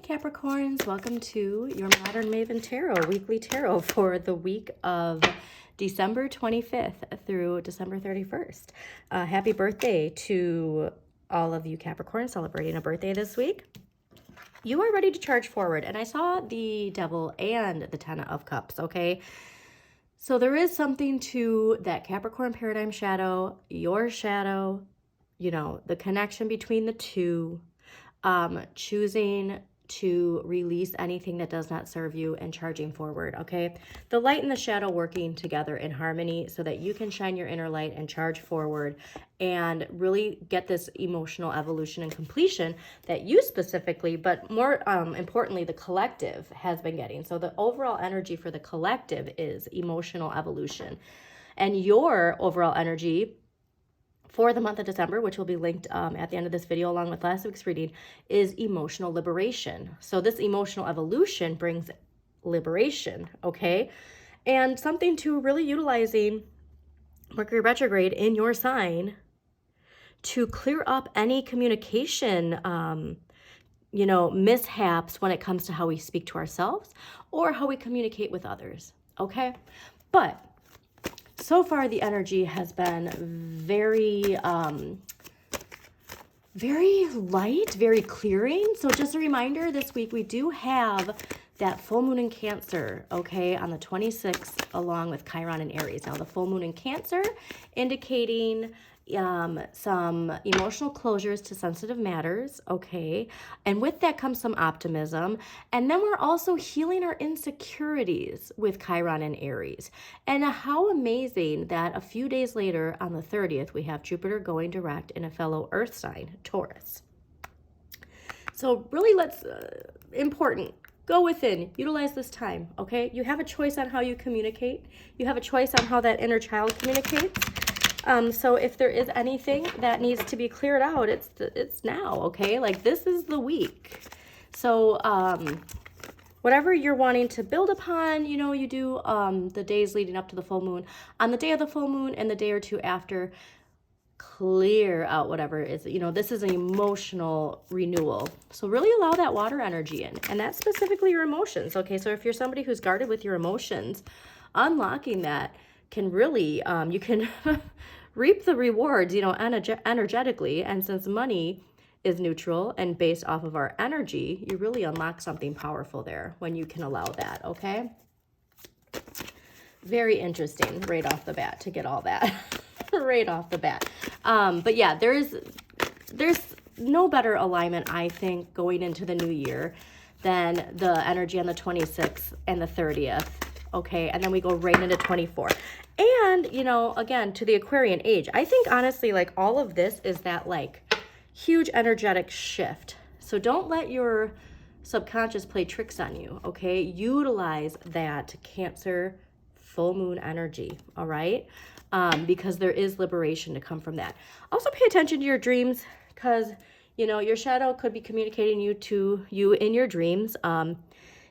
Capricorns, welcome to your Modern Maven Tarot, weekly tarot for the week of December 25th through December 31st. Happy birthday to all of you Capricorns celebrating a birthday this week. You are ready to charge forward, and I saw the Devil and the Ten of Cups, okay? So there is something to that Capricorn paradigm shadow, your shadow, you know, the connection between the two, choosing to release anything that does not serve you and charging forward, okay? The light and the shadow working together in harmony so that you can shine your inner light and charge forward and really get this emotional evolution and completion that you specifically, but more importantly, the collective has been getting. So the overall energy for the collective is emotional evolution. And your overall energy for the month of December, which will be linked at the end of this video along with last week's reading, is emotional liberation. So this emotional evolution brings liberation, okay? And something to really utilizing Mercury retrograde in your sign to clear up any communication, you know, mishaps when it comes to how we speak to ourselves or how we communicate with others, okay? But so far, the energy has been very, very light, very clearing. So just a reminder, this week we do have that full moon in Cancer, okay, on the 26th, along with Chiron and Aries. Now, the full moon in Cancer indicating some emotional closures to sensitive matters, okay? And with that comes some optimism. And then we're also healing our insecurities with Chiron and Aries. And how amazing that a few days later on the 30th, we have Jupiter going direct in a fellow Earth sign, Taurus. So really important, go within, utilize this time, okay? You have a choice on how you communicate. You have a choice on how that inner child communicates. So if there is anything that needs to be cleared out, it's now, okay? Like, this is the week. So, whatever you're wanting to build upon, you know, you do, the days leading up to the full moon. On the day of the full moon and the day or two after, clear out whatever is, you know, this is an emotional renewal. So really allow that water energy in, and that's specifically your emotions, okay? So if you're somebody who's guarded with your emotions, unlocking that can really, you can reap the rewards, you know, energetically. And since money is neutral and based off of our energy, you really unlock something powerful there when you can allow that, okay? Very interesting right off the bat to get all that right off the bat. But yeah, there's no better alignment, I think, going into the new year than the energy on the 26th and the 30th. Okay, and then we go right into 24. And, you know, again, to the Aquarian age, I think honestly, like, all of this is that, like, huge energetic shift. So don't let your subconscious play tricks on you, okay? Utilize that Cancer full moon energy, all right? Because there is liberation to come from that. Also pay attention to your dreams, because, you know, your shadow could be communicating to you in your dreams.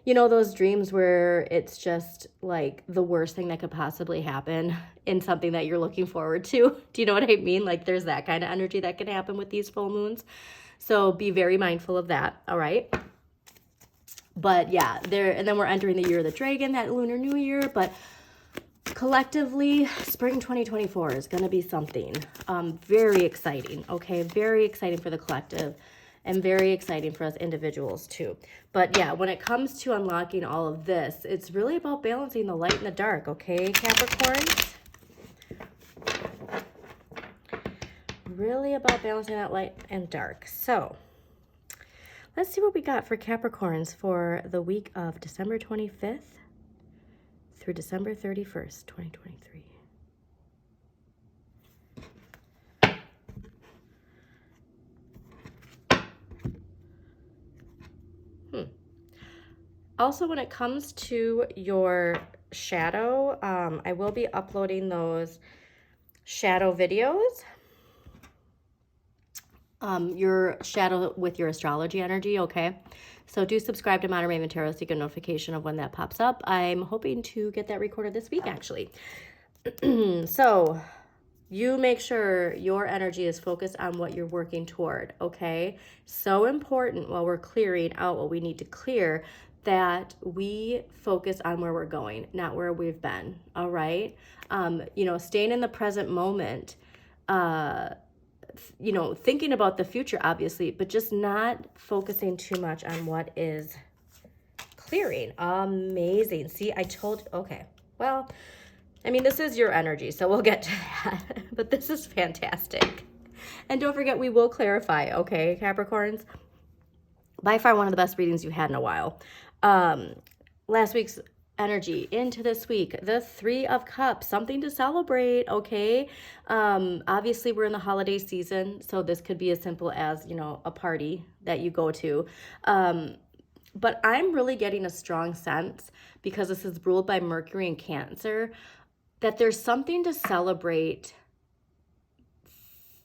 You know, those dreams where it's just like the worst thing that could possibly happen in something that you're looking forward to. Do you know what I mean? Like, there's that kind of energy that can happen with these full moons. So be very mindful of that, all right? But yeah, and then we're entering the year of the dragon, that Lunar New Year. But collectively, spring 2024 is going to be something very exciting, okay? Very exciting for the collective. And very exciting for us individuals too. But yeah, when it comes to unlocking all of this, it's really about balancing the light and the dark, okay, Capricorns? Really about balancing that light and dark. So let's see what we got for Capricorns for the week of December 25th through December 31st, 2023. Also, when it comes to your shadow, I will be uploading those shadow videos. Your shadow with your astrology energy, okay? So do subscribe to Modern Maven Tarot so you get a notification of when that pops up. I'm hoping to get that recorded this week, actually. So You make sure your energy is focused on what you're working toward, okay? So important while we're clearing out what we need to clear that we focus on where we're going, not where we've been, all right? You know, staying in the present moment, you know, thinking about the future, obviously, but just not focusing too much on what is clearing. Amazing. See, I told, okay, well, I mean, this is your energy, so we'll get to that. But this is fantastic. And don't forget, we will clarify, okay, Capricorns? By far one of the best readings you've had in a while. Last week's energy into this week, the Three of Cups, something to celebrate, okay? Obviously, we're in the holiday season, so this could be as simple as, you know, a party that you go to. But I'm really getting a strong sense, because this is ruled by Mercury and Cancer, that there's something to celebrate,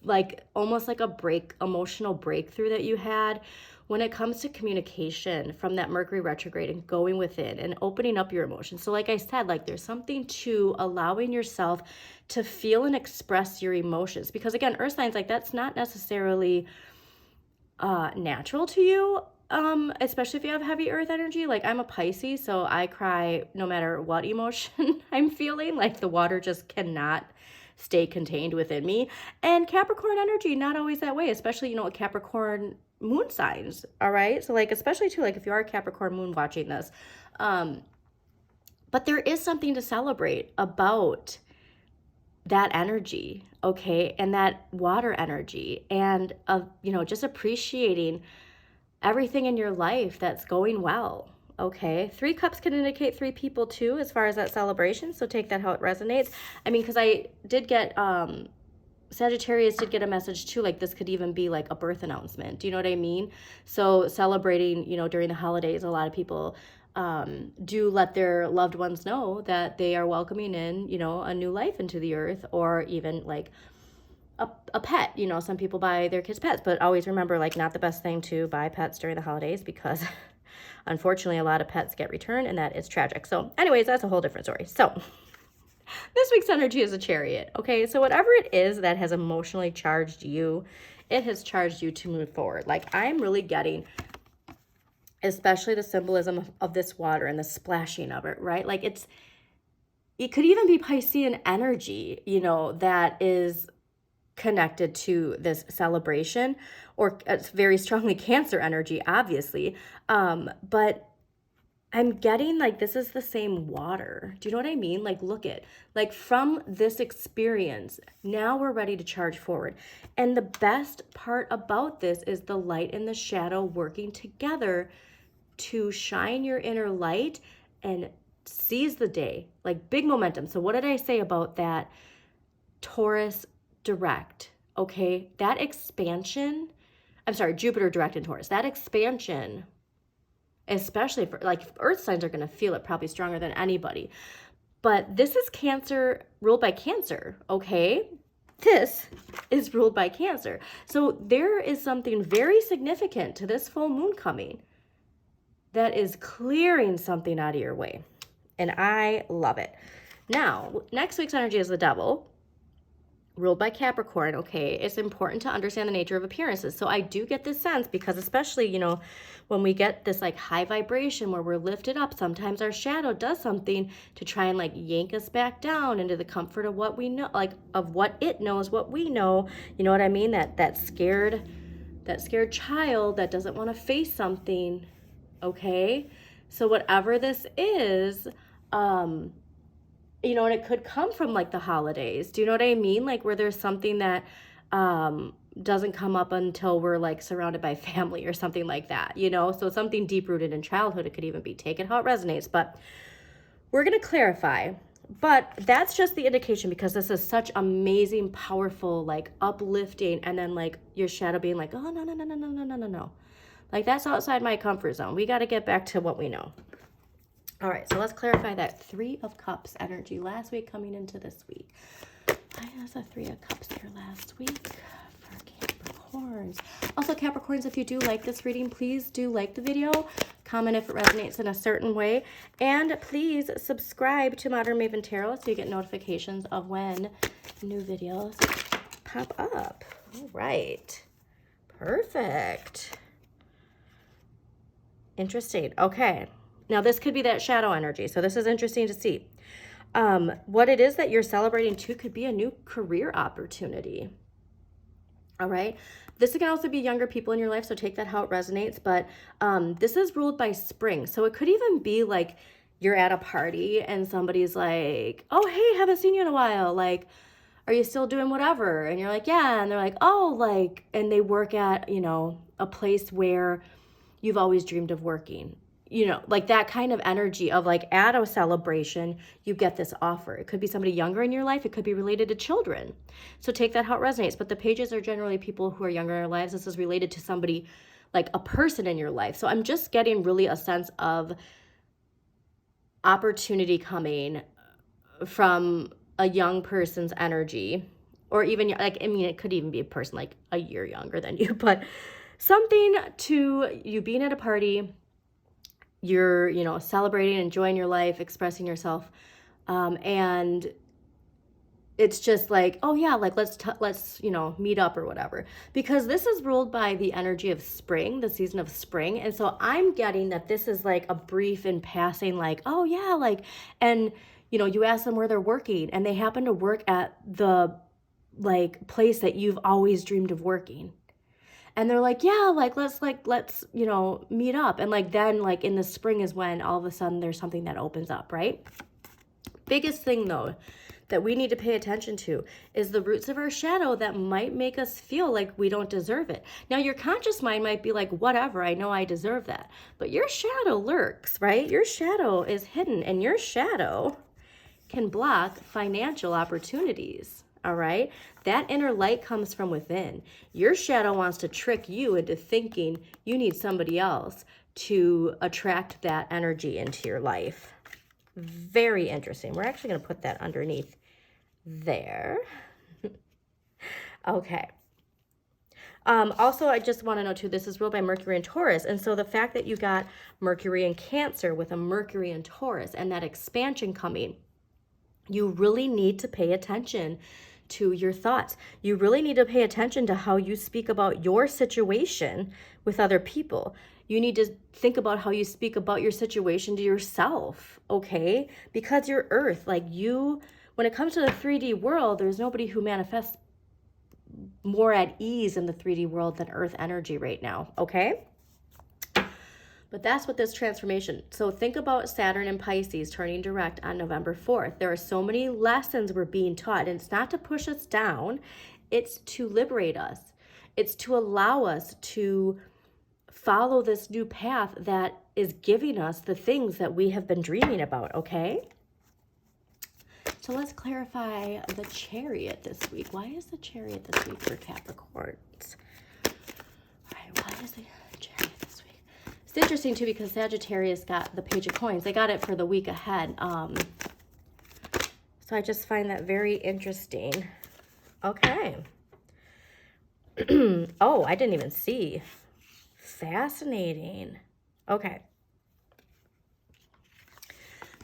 like almost like a emotional breakthrough that you had when it comes to communication from that Mercury retrograde and going within and opening up your emotions. So like I said, like there's something to allowing yourself to feel and express your emotions, because again, earth signs, like that's not necessarily natural to you. Especially if you have heavy earth energy. Like I'm a Pisces, so I cry no matter what emotion I'm feeling. Like the water just cannot stay contained within me. And Capricorn energy, not always that way, especially, you know, Capricorn moon signs. All right. So like, especially too, like if you are a Capricorn moon watching this, but there is something to celebrate about that energy. Okay. And that water energy, and you know, just appreciating everything in your life that's going well, okay? 3 cups can indicate 3 people too, as far as that celebration, so take that how it resonates. I mean, because I did get, Sagittarius did get a message too, like this could even be like a birth announcement. Do you know what I mean? So celebrating, you know, during the holidays, a lot of people do let their loved ones know that they are welcoming in, you know, a new life into the earth, or even like a pet. You know, some people buy their kids pets, but always remember, like, not the best thing to buy pets during the holidays, because unfortunately a lot of pets get returned, and that is tragic. So anyways, that's a whole different story. So this week's energy is a Chariot, okay? So whatever it is that has emotionally charged you, it has charged you to move forward. Like I'm really getting, especially the symbolism of this water and the splashing of it, right? Like it could even be Piscean energy, you know, that is connected to this celebration, or it's very strongly Cancer energy, obviously. But I'm getting like this is the same water. Do you know what I mean? Like, look at, like, from this experience, now we're ready to charge forward. And the best part about this is the light and the shadow working together to shine your inner light and seize the day, like big momentum. So what did I say about that Taurus direct? Okay, that expansion, I'm sorry, Jupiter direct in Taurus, that expansion, especially for like earth signs, are going to feel it probably stronger than anybody. But this is Cancer, ruled by Cancer, okay? This is ruled by Cancer. So there is something very significant to this full moon coming that is clearing something out of your way. And I love it. Now, next week's energy is the Devil, ruled by Capricorn, okay? It's important to understand the nature of appearances. So I do get this sense, because especially, you know, when we get this like high vibration where we're lifted up, sometimes our shadow does something to try and like yank us back down into the comfort of what we know, like of what it knows, what we know. You know what I mean? That scared child that doesn't want to face something, okay? So whatever this is, you know, and it could come from like the holidays. Do you know what I mean? Like where there's something that doesn't come up until we're like surrounded by family or something like that, you know? So something deep rooted in childhood. It could even be, take it how it resonates, but we're going to clarify. But that's just the indication, because this is such amazing, powerful, like uplifting, and then like your shadow being like, oh, no, no, no, no, no, no, no, no, no. Like that's outside my comfort zone. We got to get back to what we know. All right, so let's clarify that 3 of Cups energy last week coming into this week. I had a 3 of Cups here last week for Capricorns. Also, Capricorns, if you do like this reading, please do like the video, comment if it resonates in a certain way, and please subscribe to Modern Maven Tarot so you get notifications of when new videos pop up. All right. Perfect. Interesting. Okay. Now this could be that shadow energy. So this is interesting to see. What it is that you're celebrating too could be a new career opportunity. All right. This can also be younger people in your life, so take that how it resonates. But this is ruled by spring. So it could even be like you're at a party and somebody's like, oh, hey, haven't seen you in a while. Like, are you still doing whatever? And you're like, yeah. And they're like, oh, like, and they work at, you know, a place where you've always dreamed of working. You know, like that kind of energy of like at a celebration, you get this offer. It could be somebody younger in your life. It could be related to children. So take that how it resonates. But the pages are generally people who are younger in their lives. This is related to somebody, like a person in your life. So I'm just getting really a sense of opportunity coming from a young person's energy, or even like, I mean, it could even be a person like a year younger than you, but something to you being at a party. You're, you know, celebrating, enjoying your life, expressing yourself. And it's just like, oh yeah, like let's, you know, meet up or whatever. Because this is ruled by the energy of spring, the season of spring. And so I'm getting that this is like a brief and passing, like, oh yeah, like, and, you know, you ask them where they're working and they happen to work at the like place that you've always dreamed of working. And they're like, yeah, like, let's, you know, meet up. And like, then like in the spring is when all of a sudden there's something that opens up, right? Biggest thing though, that we need to pay attention to is the roots of our shadow that might make us feel like we don't deserve it. Now your conscious mind might be like, whatever, I know I deserve that. But your shadow lurks, right? Your shadow is hidden, and your shadow can block financial opportunities. All right. That inner light comes from within. Your shadow wants to trick you into thinking you need somebody else to attract that energy into your life. Very interesting. We're actually going to put that underneath there. Okay. Also, I just want to know too, this is ruled by Mercury and Taurus. And so the fact that you got Mercury in Cancer with a Mercury and Taurus and that expansion coming, you really need to pay attention to your thoughts. You really need to pay attention to how you speak about your situation with other people. You need to think about how you speak about your situation to yourself, okay? Because you're Earth. Like you, when it comes to the 3D world, there's nobody who manifests more at ease in the 3D world than Earth energy right now, okay? But that's what this transformation. So think about Saturn and Pisces turning direct on November 4th. There are so many lessons we're being taught, and it's not to push us down. It's to liberate us. It's to allow us to follow this new path that is giving us the things that we have been dreaming about, okay? So let's clarify the Chariot this week. Why is the Chariot this week for Capricorns? All right, why is the Chariot this week? It's interesting too because Sagittarius got the Page of Coins. They got it for the week ahead. So I just find that very interesting. Okay. Oh, I didn't even see. Fascinating. Okay.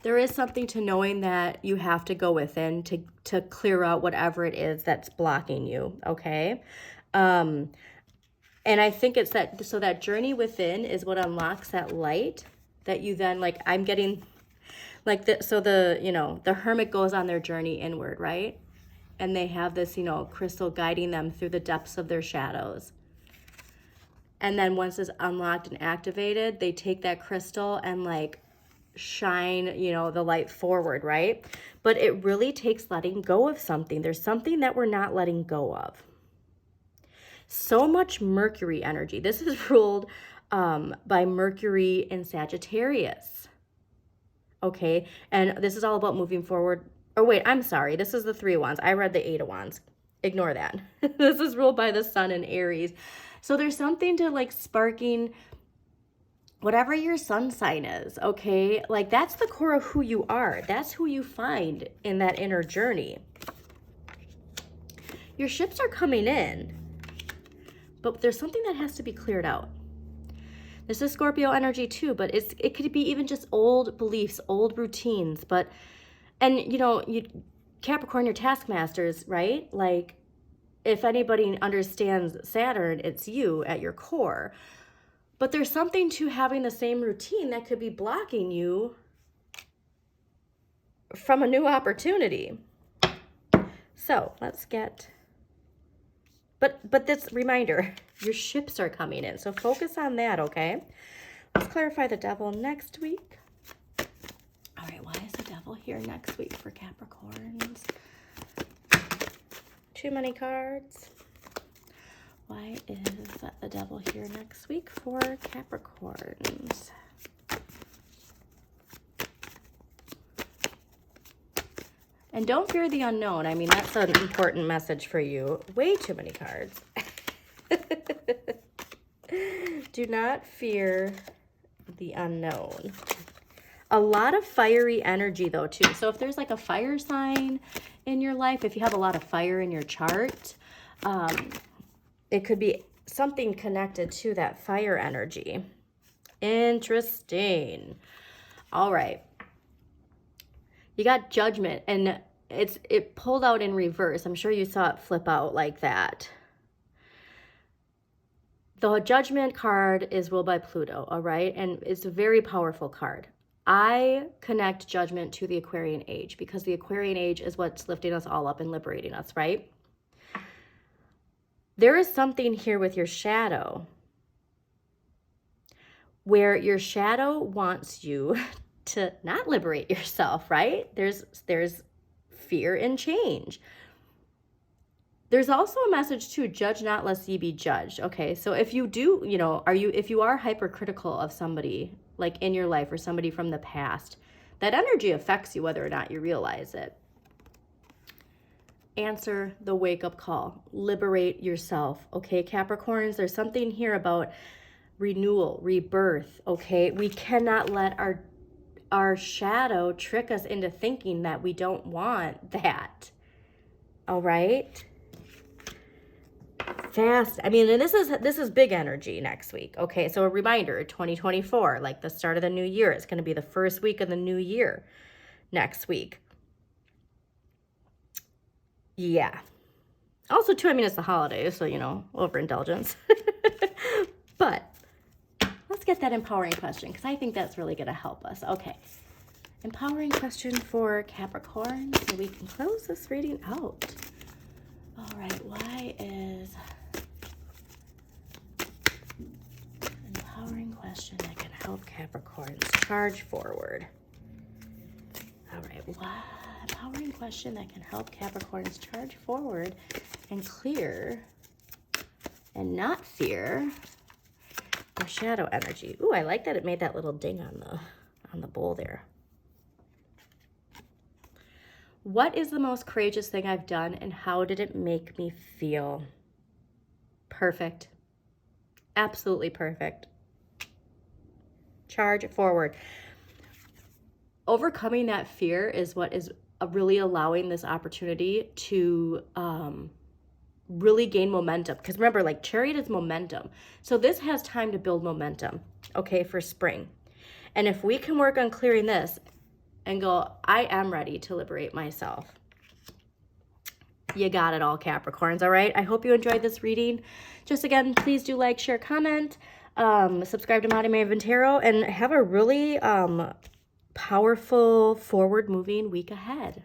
There is something to knowing that you have to go within to clear out whatever it is that's blocking you, okay? And I think it's that, so that journey within is what unlocks that light that you then, like, I'm getting, like, so the, you know, the hermit goes on their journey inward, right? And they have this, you know, crystal guiding them through the depths of their shadows. And then once it's unlocked and activated, they take that crystal and, like, shine, you know, the light forward, right? But it really takes letting go of something. There's something that we're not letting go of. So much Mercury energy. This is ruled by Mercury in Sagittarius. Okay, and this is all about moving forward. Oh wait, I'm sorry. This is the 3 of Wands. I read the 8 of Wands. Ignore that. This is ruled by the Sun in Aries. So there's something to, like, sparking whatever your sun sign is, okay? Like, that's the core of who you are. That's who you find in that inner journey. Your ships are coming in, but there's something that has to be cleared out. This is Scorpio energy too, but it could be even just old beliefs, old routines, and you know, Capricorn, your taskmasters, right? Like, if anybody understands Saturn, it's you at your core. But there's something to having the same routine that could be blocking you from a new opportunity. So let's get, but this reminder, your ships are coming in. So focus on that, okay? Let's clarify the devil next week. All right, why is the devil here next week for Capricorns? Too many cards. Why is the devil here next week for Capricorns? And don't fear the unknown. I mean, that's an important message for you. Way too many cards. Do not fear the unknown. A lot of fiery energy, though, too. So if there's like a fire sign in your life, if you have a lot of fire in your chart, it could be something connected to that fire energy. Interesting. All right. You got Judgment, and it pulled out in reverse. I'm sure you saw it flip out like that. The Judgment card is ruled by Pluto, all right? And it's a very powerful card. I connect Judgment to the Aquarian age because the Aquarian age is what's lifting us all up and liberating us, right? There is something here with your shadow where your shadow wants you to not liberate yourself, right? There's fear and change. There's also a message too, judge not lest ye be judged. Okay, so if you do, if you are hypercritical of somebody like in your life or somebody from the past, that energy affects you whether or not you realize it. Answer the wake-up call. Liberate yourself. Okay, Capricorns, there's something here about renewal, rebirth. Okay, we cannot let our shadow trick us into thinking that we don't want that. All right. Fast. I mean, and this is big energy next week. Okay, so a reminder, 2024, like the start of the new year. It's going to be the first week of the new year next week. Yeah. Also, too, I mean, it's the holidays, so, overindulgence. But let's get that empowering question, because I think that's really going to help us. Okay. Empowering question for Capricorn, so we can close this reading out. All right. Why is empowering question that can help Capricorns charge forward? All right. Why? Empowering question that can help Capricorns charge forward and clear and not fear their shadow energy. Ooh, I like that it made that little ding on the bowl there. What is the most courageous thing I've done and how did it make me feel? Perfect. Absolutely perfect. Charge forward. Overcoming that fear is what is really allowing this opportunity to really gain momentum. Because remember, like Chariot is momentum. So this has time to build momentum, okay, for spring. And if we can work on clearing this and go, I am ready to liberate myself. You got it all, Capricorns, all right? I hope you enjoyed this reading. Just again, please do like, share, comment, subscribe to Madame Maven Tarot, and have a really powerful, forward-moving week ahead.